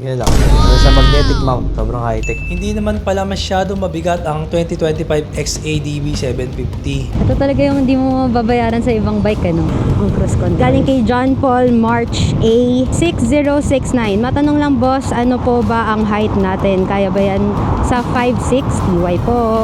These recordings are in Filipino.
Yun lang. Ano sa magnetic mount, sobrang high-tech. Hindi naman pala masyado mabigat ang 2025 XADV 750. Ito talaga yung hindi mo mababayaran sa ibang bike, ano? Ang cruise control. Galing kay John Paul March A6069. Matanong lang, boss, ano po ba ang height natin? Kaya ba yan sa 5'6"? TY po.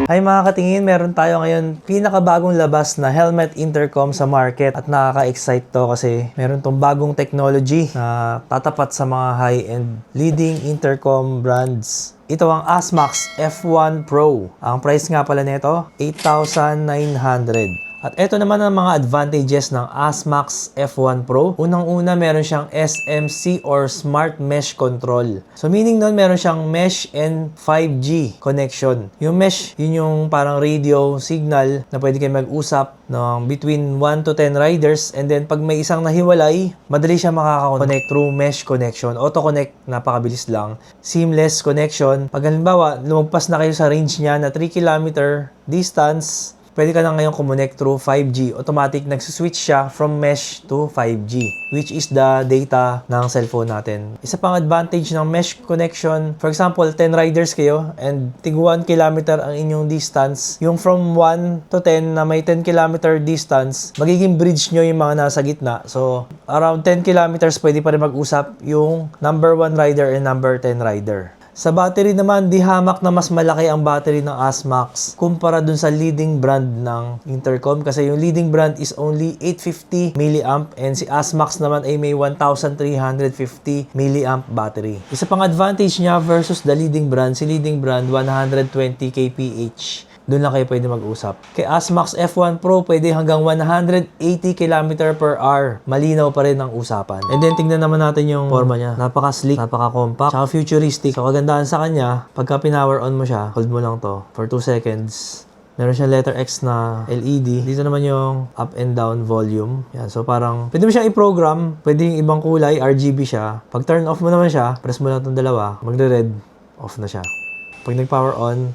Hi mga katingin, meron tayo ngayon pinakabagong labas na helmet intercom sa market at nakaka-excite to kasi meron tong bagong technology na tatapat sa mga high-end leading intercom brands. Ito ang ASMAX F1 Pro. Ang price nga pala nito, 8,900. At ito naman ang mga advantages ng ASMAX F1 Pro. Unang-una, meron siyang SMC or Smart Mesh Control. So meaning nun, meron siyang mesh and 5G connection. Yung mesh, yun yung parang radio signal na pwede kayo mag-usap ng between 1 to 10 riders. And then pag may isang nahiwalay, madali siya makaka-connect through mesh connection. Auto-connect, napakabilis lang. Seamless connection. Pag halimbawa, lumagpas na kayo sa range niya na 3 km distance, pwede ka na ngayon kumonect through 5G. Automatic nagsuswitch siya from mesh to 5G, which is the data ng cellphone natin. Isa pang advantage ng mesh connection, for example, 10 riders kayo and tig 1 kilometer ang inyong distance. Yung from 1 to 10 na may 10 kilometer distance, magiging bridge nyo yung mga nasa gitna. So, around 10 kilometers pwede pa rin mag-usap yung number 1 rider and number 10 rider. Sa battery naman, di hamak na mas malaki ang battery ng ASMAX kumpara dun sa leading brand ng intercom kasi yung leading brand is only 850 mAh and si ASMAX naman ay may 1350 mAh battery. Isa pang advantage niya versus the leading brand, si leading brand 120 kph. Doon lang kayo pwede mag-usap. Kay ASMAX F1 Pro, pwede hanggang 180 km per hour. Malinaw pa rin ang usapan. And then, tingnan naman natin yung forma niya. Napaka-sleek, napaka-compact, tsaka futuristic. So, kagandahan sa kanya, pagka pinower on mo siya, hold mo lang to for 2 seconds. Meron siyang letter X na LED. Dito naman yung up and down volume. Yan. So, parang, pwede mo siyang i-program. Pwede yung ibang kulay, RGB siya. Pag turn off mo naman siya, press mo lang itong dalawa, magre-red, off na siya. Pag nag-power on,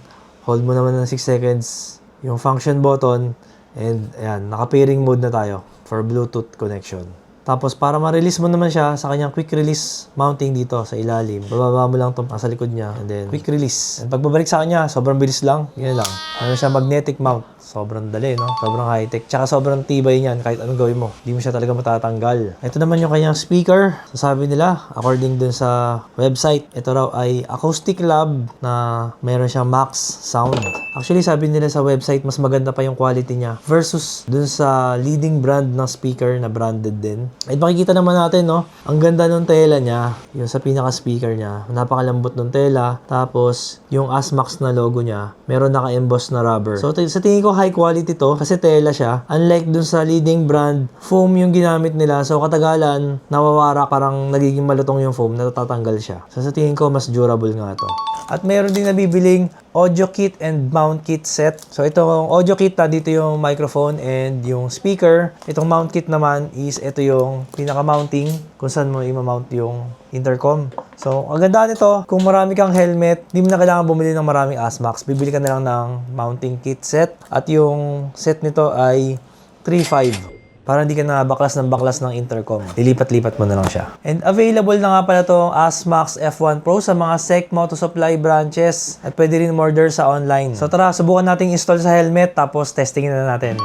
hold mo naman ng 6 seconds yung function button and ayan, naka-pairing mode na tayo for Bluetooth connection. Tapos para ma-release mo naman siya sa kanyang quick release mounting dito sa ilalim, bababa mo lang itong sa likod niya and then quick release. And pagbabalik sa kanya, sobrang bilis lang. Yan lang. Meron siya magnetic mount. Sobrang dali, no? Sobrang high-tech. Tsaka sobrang tibay niyan kahit anong gawin mo. Hindi mo siya talaga matatanggal. Ito naman yung kanyang speaker. Sasabi nila, according dun sa website, ito raw ay Acoustic Lab na meron siyang max sound. Actually, sabi nila sa website, mas maganda pa yung quality niya versus dun sa leading brand ng speaker na branded din. At makikita naman natin, no? Ang ganda ng tela niya. Yung sa pinaka-speaker niya. Napakalambot ng tela. Tapos, yung ASMAX na logo niya, meron naka-emboss na rubber. So, sa tingin ko, high quality to kasi tela siya. Unlike dun sa leading brand, foam yung ginamit nila. So, katagalan, nawawara, parang nagiging malutong yung foam, natatanggal siya. So, sa tingin ko, mas durable nga to. At meron din nabibiling audio kit and mount kit set. So, itong audio kit, dito yung microphone and yung speaker. Itong mount kit naman is ito yung pinaka-mounting kung saan mo i-mount yung intercom. So, ang ganda nito, kung marami kang helmet, di mo na kailangan bumili ng maraming ASMAX. Bibili ka na lang ng mounting kit set. At yung set nito ay 3.5. Para hindi ka na baklas ng intercom. Lilipat-lipat mo na lang siya. And available na nga pala itong ASMAX F1 Pro sa mga SEC Moto Supply branches. At pwede rin order sa online. So tara, subukan nating install sa helmet tapos testingin na natin.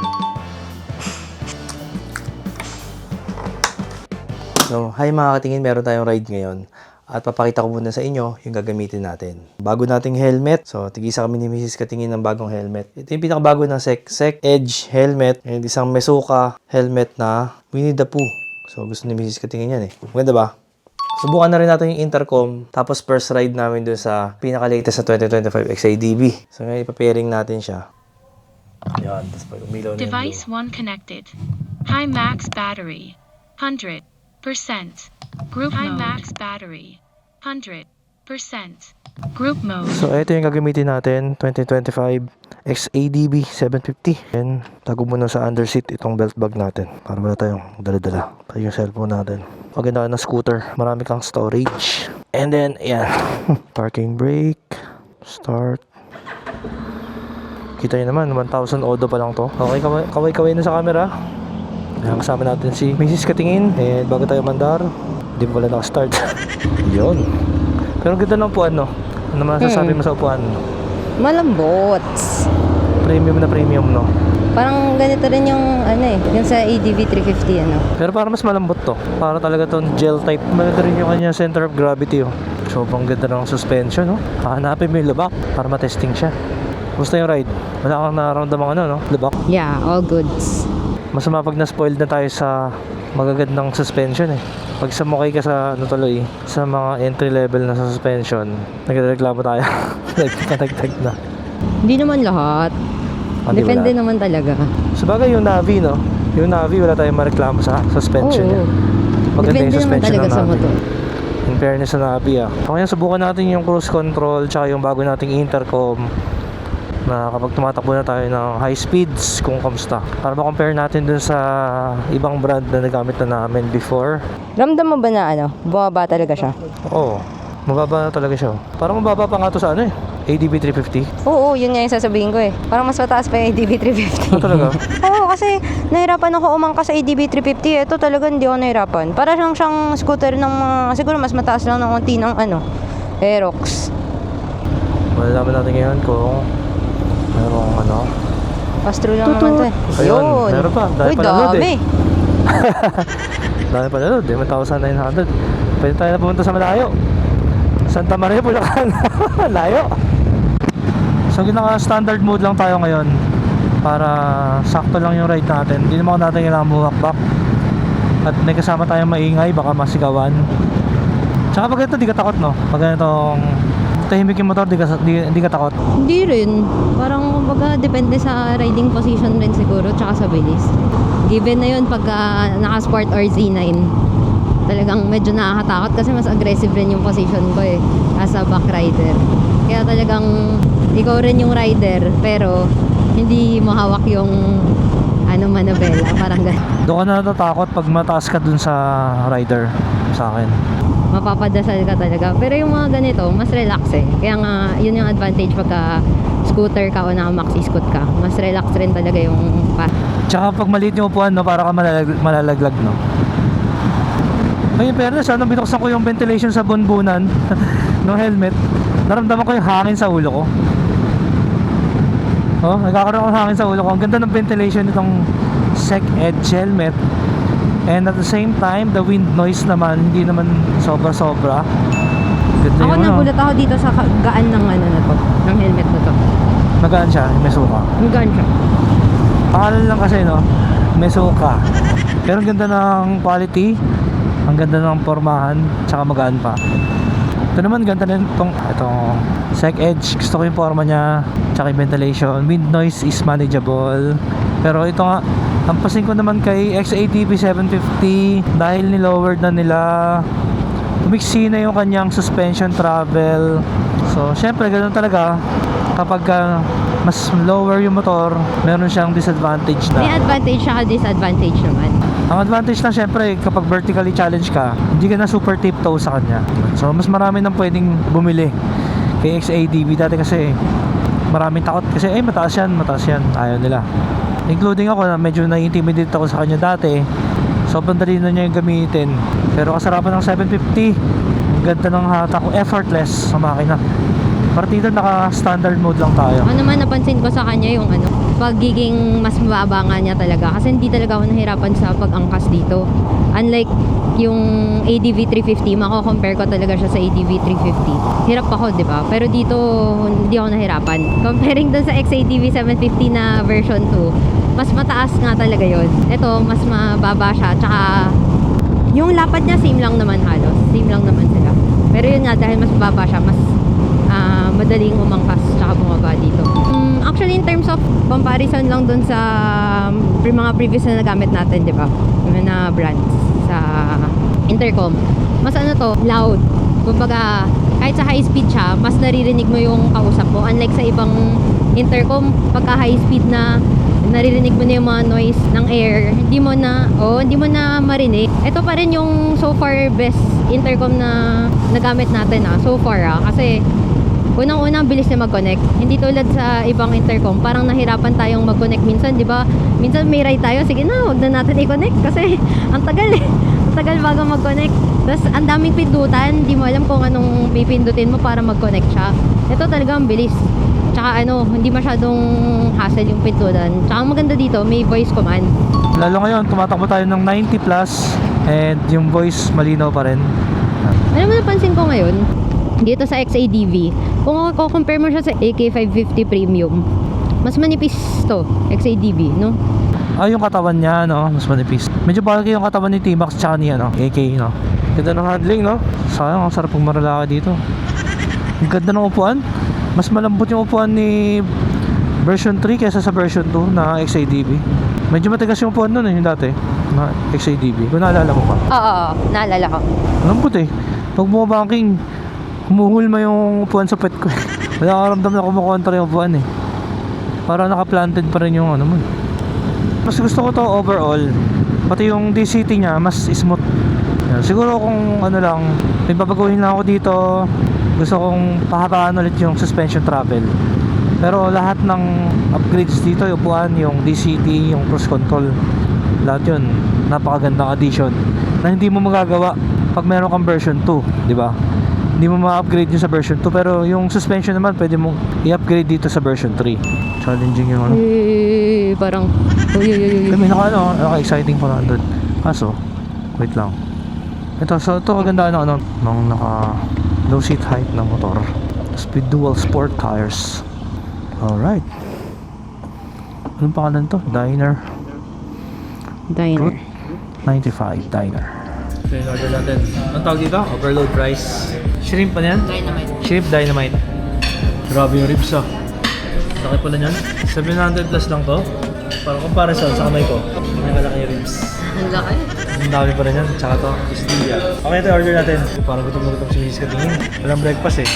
So, hi mga katingin, meron tayong ride ngayon. At papakita ko muna sa inyo yung gagamitin natin. Bago nating helmet. So, tigisa kami ni Mrs. Katingin ng bagong helmet. Ito yung pinakabago ng SEC Edge helmet. And isang Mesuka helmet na Winnie the Pooh. So, gusto ni Mrs. Katingin yan eh. Maganda ba? Subukan na rin natin yung intercom. Tapos first ride namin dun sa pinaka-latest sa 2025 XADV. So, ngayon ipapairing natin siya. Yan. Tapos pag umilaw na yung Device 1 connected. High max battery. 100%. Group high max battery. 100%. Group mode. So, ito yung gagamitin natin. 2025 XADV 750. And tago muna sa underseat itong belt bag natin. Para wala tayong dala-dala. Pati yung cellphone natin. Maganda na scooter. Marami kang storage. And then, ayan. Parking brake. Start. Kita nyo naman, 1,000 odo pa lang to. Okay, kaway-kaway na sa camera. Ayan, kasama natin si Mrs. Katingin. And bago tayo mandar, hindi mo wala nakastart. Yun. Pero ang ganda ng upuan, no? Ano masasabi mo sa upuan? Malambot. Premium na premium, no? Parang ganito rin yung yung sa ADV 350 Pero para mas malambot to. Para talaga tong gel type. Maganda rin yung kanya center of gravity, oh. Sobrang ganda ng suspension, no? Hahanapin mo yung lubak para matesting siya. Gusto yung ride? Wala kang nararamdaman no? Lubak? Yeah, all goods. Masama pag na-spoiled na tayo sa magagandang suspension eh. Pag sumukay ka sa sa mga entry level na suspension, nagreklamo tayo. Nagtatagtag na. Hindi naman lahat. Depende naman talaga. Sabagay yung Navi, no? Yung Navi, wala tayong mareklamo sa suspension niya. Maganda yung Depende naman suspension talaga ng sa Navi. motor. In fairness sa Navi, Kaya subukan natin yung cruise control tsaka yung bago nating intercom na kapag tumatakbo na tayo ng high speeds kung kamusta. Para ma-compare natin dun sa ibang brand na nagamit na namin before. Ramdam mo ba na bumaba talaga siya? Oo, mababa na talaga siya. Parang mababa pa nga to sa ADB 350. Oo, yun nga yung sasabihin ko eh. Parang mas mataas pa yung ADB 350. Talaga? Oo, kasi nahirapan ako umangka sa ADB 350. Ito talaga hindi ako nahirapan. Para siyang scooter ng mga, siguro mas mataas lang ng konti ng Aerox. Malalaman natin ngayon kung merong Pass-through lang naman to eh. Ayun, meron pa. Dahil Uy, panood dami. Dahil panood, 1,900. Pwede tayo na pumunta sa malayo. Santa Maria, Bulacan. Layo. So ginaka-standard mode lang tayo ngayon para sakto lang yung ride natin. Hindi naman natin kailangan buwak-bak. At may kasama tayong maingay, baka masigawan. Tsaka pag ito, di ka takot, no? Pag ganitong tahimik yung motor, di ka takot. Hindi rin. Parang kumbaga depende sa riding position rin siguro tsaka sa bilis. Given na yun pag naka-sport or Z9, talagang medyo nakakatakot kasi mas aggressive rin yung position ko eh as a back rider. Kaya talagang ikaw rin yung rider pero hindi mo hawak yung manabela, parang gano'n. Doon ka na natatakot pag mataas ka dun sa rider sa akin. Mapapadasal ka talaga. Pero yung mga ganito, mas relax eh. Kaya nga, yun yung advantage pagka scooter ka o naka-maxi scoot ka. Mas relax rin talaga yung Tsaka pag maliit yung upuan, no, para ka malalaglag, no? Ay, in fairness, nung binuksan ko yung ventilation sa bunbunan ng helmet, naramdaman ko yung hangin sa ulo ko. Oh, nagkakaroon ako ng hangin sa ulo ko. Ang ganda ng ventilation nitong Sec Edge helmet. And at the same time, the wind noise naman, hindi naman sobra-sobra. Ganda Ako yung nagulat ako dito sa gaan ng na to, ng helmet na to. Magaan siya, may suka. Ang gaan siya. Pangalan lang kasi, no? May suka. Pero ang ganda ng quality, ang ganda ng pormahan, tsaka magaan pa. Ito naman, ganda na itong Sec Edge. Gusto ko yung forma niya, tsaka yung ventilation. Wind noise is manageable. Pero ito nga, ang pasing ko naman kay XATP 750 dahil nilowered na nila. Umiksi na yung kanyang suspension travel. So, syempre, ganun talaga. Kapag mas lower yung motor, meron siyang disadvantage na. May advantage siya ka disadvantage naman. Ang advantage lang syempre kapag vertically challenge ka, hindi ka na super tiptoe sa kanya. So mas marami nang pwedeng bumili kay XADV. Dati kasi maraming takot kasi mataas yan, ayaw nila. Including ako na medyo na-intimidate ako sa kanya dati. Sobrang dali na niya yung gamitin. Pero kasarapan ng 750, ang ganda ng hatak ko, effortless sa makina. Partida naka-standard mode lang tayo. Ano naman napansin ko sa kanya yung pagiging mas mababa nga niya talaga. Kasi hindi talaga ako nahirapan sa pag-angkas dito. Unlike yung ADV 350, mako-compare ko talaga siya sa ADV 350. Hirap ako, di ba? Pero dito, hindi ako nahirapan. Comparing dun sa XADV 750 na version 2, mas mataas nga talaga yon. Ito, mas mababa siya. Tsaka, yung lapad niya, same lang naman halos. Same lang naman sila. Pero yun nga, dahil mas mababa siya, mas madaling umangkas tsaka bumaba dito. Actually, in terms of comparison lang dun sa mga previous na nagamit natin, di ba? Na brands sa intercom. Mas loud. Kumbaga, kahit sa high speed siya, mas naririnig mo yung kausap mo. Unlike sa ibang intercom, pagka high speed na naririnig mo na yung mga noise ng air, hindi mo na marinig. Ito pa rin yung so far best intercom na nagamit natin so far kasi Unang-una, bilis niya mag-connect. Hindi tulad sa ibang intercom, parang nahirapan tayong mag-connect minsan, di ba? Minsan may ride tayo, sige na, wag na natin i-connect kasi ang tagal eh. Ang tagal bago mag-connect. Tapos ang daming pindutan, hindi mo alam kung anong pipindutin mo para mag-connect siya. Ito talaga ang bilis. Tsaka hindi masyadong hassle yung pindutan. Tsaka ang maganda dito, may voice command. Lalo ngayon, tumatakbo tayo ng 90 plus and yung voice malinaw pa rin. Alam mo, napansin ko ngayon, dito sa XADV, kung compare mo siya sa AK550 Premium, mas manipis to, XADV, no? Yung katawan niya, no? Mas manipis. Medyo bagay yung katawan ni T-Max tsaka ni AK, no? Ganda ng handling, no? Sayang, ang sarap pong maralaki dito. Ang ganda ng upuan. Mas malambot yung upuan ni version 3 kaysa sa version 2 na XADV. Medyo matigas yung upuan nun yung dati na XADV. Kung naalala mo pa. Oo, naalala ko. Lambot eh. Pag bumabanking, humuhulma yung upuan sa pet ko. Nakakaramdam na kumukontra yung upuan eh. Para naka-planted pa rin yung ano mo. Mas gusto ko to overall. Pati yung DCT niya, mas smooth. Yan. Siguro kung ano lang, may babaguhin lang ako dito. Gusto kong pahabaan ulit yung suspension travel. Pero lahat ng upgrades dito, yung upuan, yung DCT, yung cruise control, lahat yun, napakagandang addition na hindi mo magagawa pag meron kang version 2, di ba? Hindi mo ma-upgrade yun sa version 2, pero yung suspension naman pwede mong i-upgrade dito sa version 3. Challenging yung ano. Parang Kami naka-exciting pa na doon. Kaso, wait lang. Ito kagandaan ng ano, ng naka low seat height ng motor. Tapos with dual sport tires. Alright. Anong pangalan to? Diner. Route 95 Diner. Okay, order natin. Anong tawag dito? Overload rice. Shrimp pa yan? Dynamite. Shrimp Dynamite. Grabe yung ribs ah. Laki pala nyan. 700 plus lang to. Para comparison sa kamay ko. Nakalaki yung ribs. Ang laki. Ang dami pa rin yan. Tsaka to, Castilla. Okay, ito order natin. Parang gutom na gutom si Mrs. Katingin. Walang breakfast eh.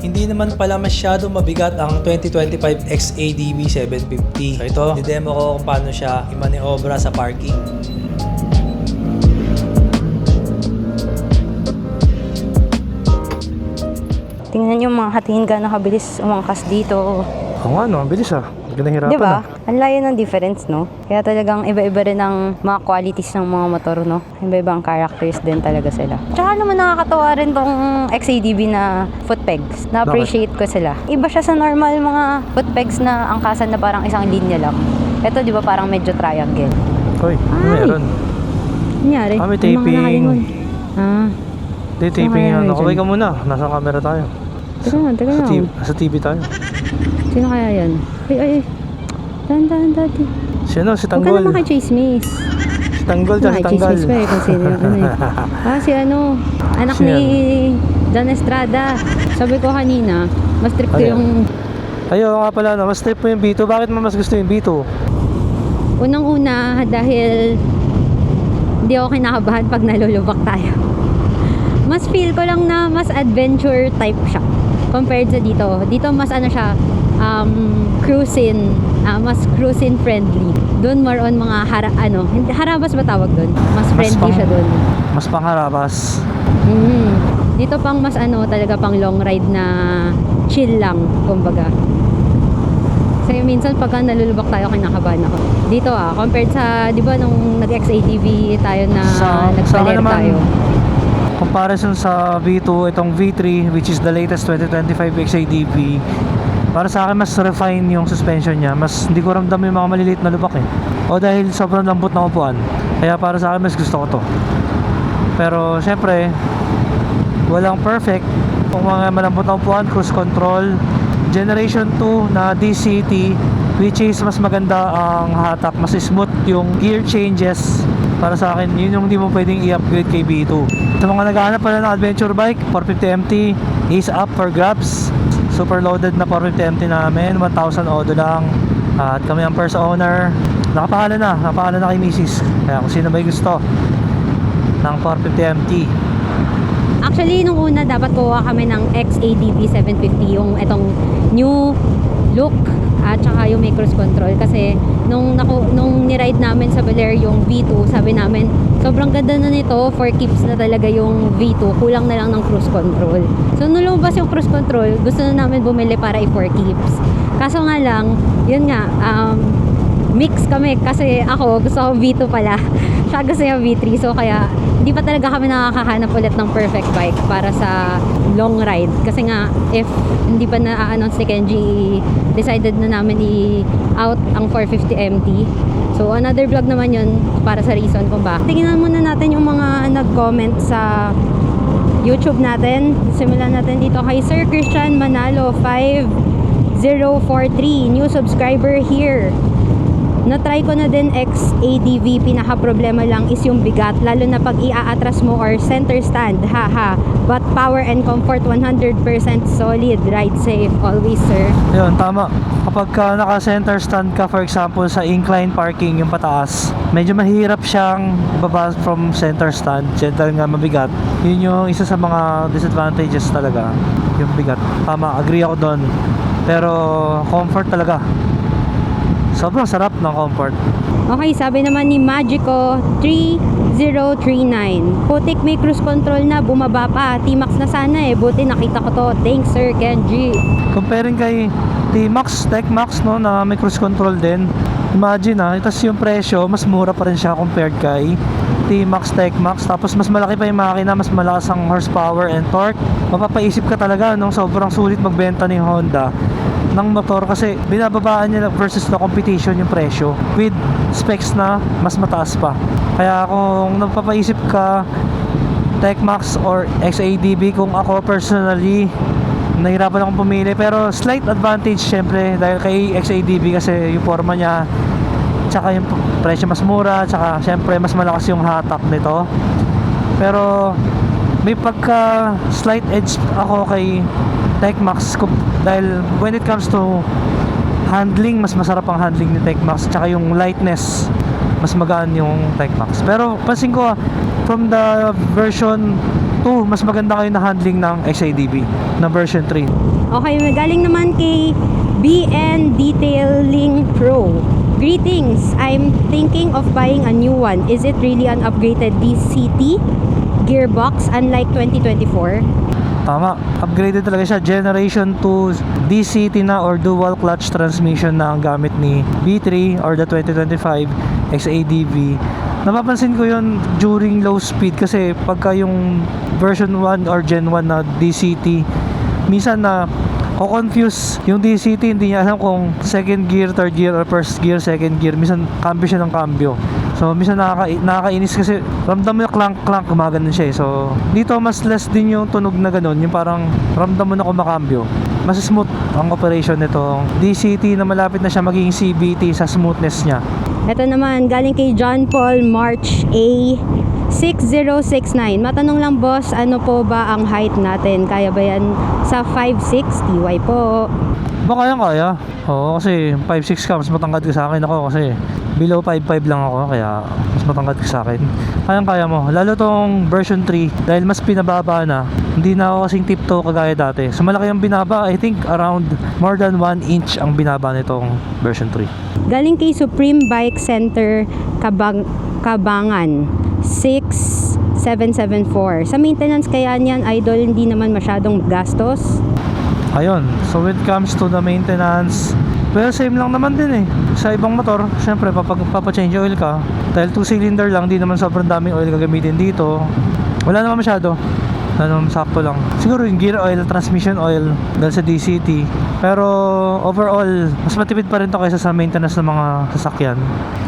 Hindi naman pala masyado mabigat ang 2025 XADV 750. So ito, didemo ko kung paano siya imaniobra sa parking. Tingnan yung mga hatiin ka nakabilis umangkas dito. Oo nga no, ang bilis ah. Hindi ka nahirapan Di ba? ah. Ang layo ng difference, no? Kaya talagang iba-iba rin ang mga qualities ng mga motor, no? Iba-ibang characters din talaga sila. Tsaka naman nakakatawa rin tong XADV na foot pegs. Na-appreciate ko sila. Iba siya sa normal mga foot pegs na angkasan na parang isang linya lang. Ito, di ba, parang medyo triangle. Hoy, ano Ay. meron? Nangyari? May Yung mga taping. nakalingon. Hindi, taping kaya yan. yun Kaway dyan? ka muna. Nasa camera tayo. Teka lang. Sa TV tayo. Sino kaya yan? Ay. Dahan, dati. Sino? Si Huwag ka Tanggol. naman kay Chase Miss. Si Tanggol dyan, si Tanggal. Chismis ko eh, kung sino yung ano eh. Si anak Sino ni John Estrada. Sabi ko kanina, mas trip ko Ano yan? yung Ayaw nga pala, no? Mas trip mo yung B2. Bakit mo mas gusto yung B2? unang-una dahil hindi ako kinakabahan pag nalulubak tayo. Mas feel ko lang na mas adventure type siya compared sa dito. Dito mas ano siya, cruising, mas cruising friendly. Doon more on mga harabas ba tawag doon? Mas friendly siya doon. Mas pangharabas. Dito pang mas talaga pang long ride na chill lang, kumbaga. Kasi minsan pagka nalulubak tayo, kinakabahan ako. Dito compared sa, di ba nung nag-XADV tayo na Sa akin nagpaler naman, tayo. comparison sa V2, itong V3, which is the latest 2025 XADV, para sa akin mas refine yung suspension niya. Mas hindi ko ramdam yung mga maliliit na lubak eh. O dahil sobrang lambot ng upuan. Kaya para sa akin mas gusto ko to. Pero syempre, walang perfect. Kung mga malambot na upuan, cruise control, Generation 2 na DCT, which is mas maganda ang hatak, mas smooth yung gear changes. Para sa akin, yun yung hindi mo pwedeng i-upgrade kay B2. Sa mga naghahanap pala ng adventure bike, 450MT is up for grabs. Super loaded na 450MT namin, 1,000 odo lang. At kami ang first owner. Nakapahala na kay Mrs. Kaya kung sino may gusto ng 450MT. Actually, nung una, dapat kuha kami ng XADV 750, yung itong new look at saka yung may cruise control. Kasi nung niride namin sa Bel Air yung V2, sabi namin sobrang ganda na nito, for keeps na talaga yung V2, kulang na lang ng cruise control. So nung lumabas yung cruise control, gusto na namin bumili para i-for keeps. Kaso nga lang, yun nga, mix kami kasi ako gusto ko V2 pala, siya gusto niya V3, so kaya hindi pa talaga kami nakakahanap ulit ng perfect bike para sa long ride. Kasi nga, if hindi pa na-announce ni Kenji, decided na namin i-out ang 450 MT. So, another vlog naman yun para sa reason kung bakit. Tingnan muna natin yung mga nag-comment sa YouTube natin. Simulan natin dito kay Sir Christian Manalo 5043, new subscriber here. Na-try ko na din XADV, pinaka-problema lang is yung bigat, lalo na pag i-aatras mo or center stand, haha. But power and comfort 100% solid, ride safe always, sir. Yun, tama. Kapag naka-center stand ka, for example, sa incline parking, yung pataas, medyo mahirap siyang baba from center stand. Gentle nga, mabigat. Yun yung isa sa mga disadvantages talaga, yung bigat. Tama, agree ako doon. Pero comfort talaga. Sobrang sarap ng comfort. Okay, sabi naman ni Magico 3039, putik may cruise control na, bumaba pa. T-Max na sana eh, buti nakita ko to. Thanks, Sir Kenji. Comparing kay T-Max, Tech-Max, no, na may cruise control din. Imagine tapos yung presyo, mas mura pa rin siya compared kay T-Max, Tech-Max. Tapos mas malaki pa yung makina, mas malakas ang horsepower and torque. Mapapaisip ka talaga nung sobrang sulit magbenta ni Honda ng motor kasi binababaan niya versus the competition yung presyo with specs na mas mataas pa. Kaya kung nagpapaisip ka Tech-Max or XADV, kung ako personally nahirapan akong pumili, pero slight advantage syempre dahil kay XADV kasi yung forma niya tsaka yung presyo mas mura, tsaka syempre mas malakas yung hatak nito. Pero may pagka slight edge ako kay Tech-Max dahil when it comes to handling, mas masarap ang handling ni Tech-Max, tsaka yung lightness mas magaan yung Tech-Max. Pero pansin ko from the version 2, mas maganda kayo na handling ng XADV na version 3. Okay, galing naman kay BN Detailing Pro. Greetings, I'm thinking of buying a new one. Is it really an upgraded DCT gearbox unlike 2024? Tama, upgraded talaga siya. Generation 2 DCT na or dual clutch transmission na ang gamit ni B3 or the 2025 XADV. Napapansin ko yun during low speed kasi pagka yung version 1 or Gen 1 na DCT, minsan na confuse yung DCT, hindi niya alam kung second gear, third gear, or first gear, second gear. Minsan cambio siya ng cambio. So minsan nakakainis kasi ramdam mo yung clank gumagano siya eh. So dito mas less din yung tunog na ganun, yung parang ramdam mo na kumakambyo. Mas smooth ang operation nito DCT na malapit na siya maging CVT sa smoothness niya. Ito naman, galing kay John Paul March A 6069. Matanong lang boss, ano po ba ang height natin? Kaya ba yan sa 5'6"? TY po. Ba kaya? Oo, kasi 5'6" ka, mas matangkad ka sa akin ako kasi below 5'5" lang ako, kaya mas matangkad ka sa akin. Kaya mo. Lalo tong version 3, dahil mas pinababa na, hindi na ako kasing tiptoe kagaya dati. So malaki ang binaba, I think around more than 1 inch ang binaba nitong version 3. Galing kay Supreme Bike Center Kabangan 6774. Sa maintenance kaya niyan, idol, hindi naman masyadong gastos? Ayun, so when it comes to the maintenance, well, same lang naman din eh. Sa ibang motor, syempre papachange oil ka. Dahil 2-cylinder lang, di naman sobrang daming oil gagamitin dito. Wala naman masyado. Sakto lang. Siguro yung gear oil, transmission oil dahil sa DCT. Pero overall, mas matipid pa rin to kaysa sa maintenance ng mga sasakyan.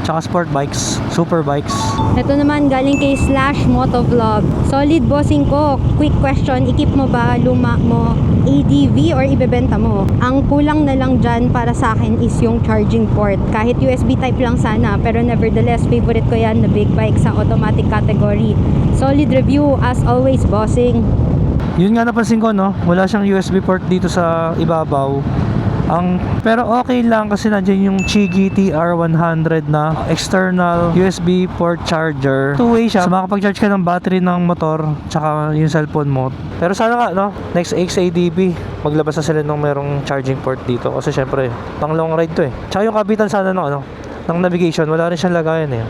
Tsaka sport bikes, super bikes. Ito naman galing kay Slash Motovlog. Solid bossing ko. Quick question, ikip mo ba luma mo ADV or ibebenta mo? Ang kulang na lang dyan para sa akin is yung charging port. Kahit USB type lang sana, pero nevertheless, favorite ko yan na big bike sa automatic category. Solid review as always, bossing. Yun nga napansin ko, no? Wala siyang USB port dito sa ibabaw. Pero okay lang kasi nandiyan yung Qi TR100 na external USB port charger. Two-way siya. So makapag-charge ka ng battery ng motor tsaka yung cellphone mo. Pero sana nga, no? Next XADB, maglabas na sila ng merong charging port dito. Kasi syempre, pang long ride to eh. Tsaka yung kapitan sana ng navigation, wala rin siyang lagayan eh.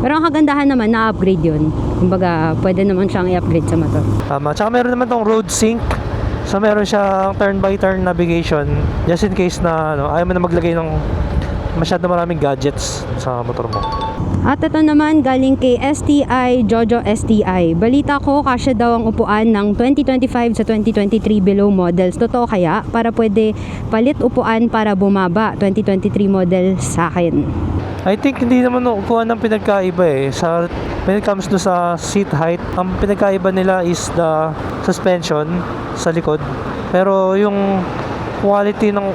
Pero ang kagandahan naman, na-upgrade yun. Kumbaga, pwede naman siyang i-upgrade sa motor. Tama. Tsaka meron naman tong road sync. So meron siyang turn-by-turn navigation. Just in case na ayaw mo na maglagay ng masyado maraming gadgets sa motor mo. At ito naman galing kay STI Jojo STI. Balita ko kasya daw ang upuan ng 2025 sa 2023 below models. Totoo kaya? Para pwede palit upuan para bumaba 2023 model sa akin. I think hindi naman upuan ng pinagkaiba eh. When it comes to sa seat height, ang pinagkaiba nila is the suspension sa likod. Pero yung quality ng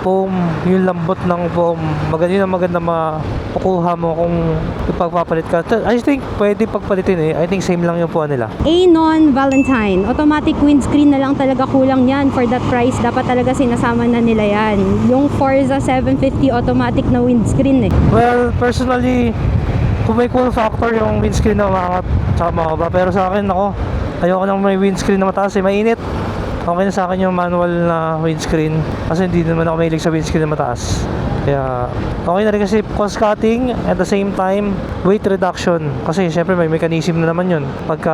foam, yung lambot ng foam, maganda makukuha mo kung ipagpapalit ka. I think pwede pagpalitin eh. I think same lang yung upuan nila. Anon Valentine, automatic windscreen na lang talaga kulang yan for that price. Dapat talaga sinasama na nila yan. Yung Forza 750 automatic na windscreen eh. Well, personally, kung may cool factor yung windscreen na umangat tsaka mababa. Pero sa akin, ayoko nang may windscreen na mataas eh. Mainit. Okay na sa akin yung manual na windscreen kasi hindi naman ako mahilig sa windscreen na mataas. Kaya okay na rin kasi cost cutting at the same time weight reduction kasi syempre may mechanism na naman yun pagka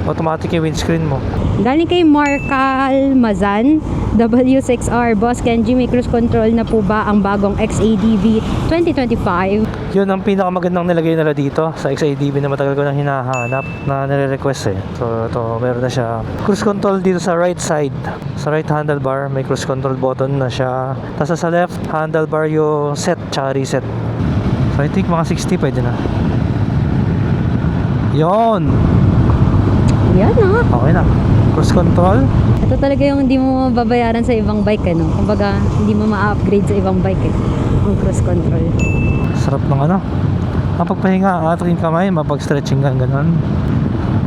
automatic yung windscreen mo. Galing kay Marcal Mazan, W6R, Boss Kenji, may cruise control na po ba ang bagong XADV 2025? Yun ang pinakamagandang nilagay nila dito sa XADV na matagal ko nang hinahanap na nire-request eh. So ito, meron na siya cruise control dito sa right side. Sa right handlebar may cruise control button na siya. Tapos sa left handlebar yung set tsaka reset. So I think mga 60 pwede na. Yon. Yan ah. Okay na. Cruise control. Ito talaga yung hindi mo mababayaran sa ibang bike ano. Kumbaga hindi mo ma-upgrade sa ibang bike eh. Ang cruise control. Sarap ng Mapagpahinga at ating kamay, mapag-stretching ka ganun.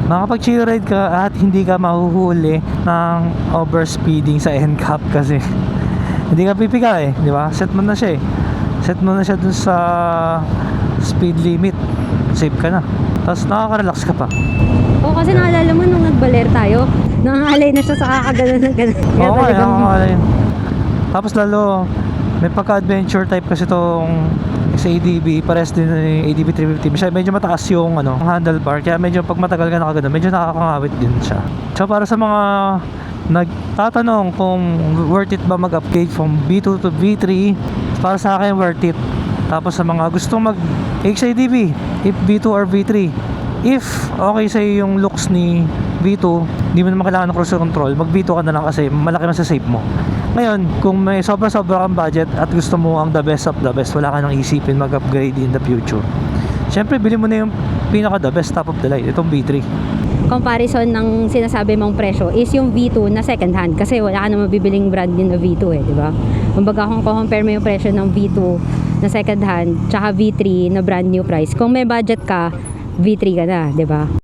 Makapag-chill ride ka at hindi ka mahuhuli ng overspeeding sa NCAP kasi hindi ka pipika eh, di ba? Set mo na siya eh. Set mo na siya dun sa speed limit. Safe ka na. Tapos nakaka-relax ka pa. Oo, kasi naalala mo nung nagbaler tayo, nangangalay na siya sa kakagalan ng ganun. Kaya Oo, talagang kaya. Tapos lalo, may pagka-adventure type kasi itong sa ADB, pares din ng ADB 350. Medyo mataas yung handlebar, kaya medyo pag matagal ka nakagano, medyo nakakangawit din siya. So para sa mga nagtatanong kung worth it ba mag-upgrade from V2 to V3, para sa akin worth it. Tapos sa mga gustong mag-XADB, if V2 or V3, if okay sa'yo yung looks ni V2, hindi mo naman kailangan ng cruise control, mag V2 ka na lang kasi malaki na sa save mo. Ngayon, kung may sobra-sobra kang budget at gusto mo ang the best of the best, wala ka nang isipin mag-upgrade in the future, syempre bili mo na yung pinaka the best top of the line, itong V3. comparison ng sinasabi mong presyo is yung V2 na second hand kasi wala ka na mabibiling brand new na V2 eh, di ba? Kumbaga kung compare mo yung presyo ng V2 na second hand tsaka V3 na brand new price, kung may budget ka, V3 ka na, di ba?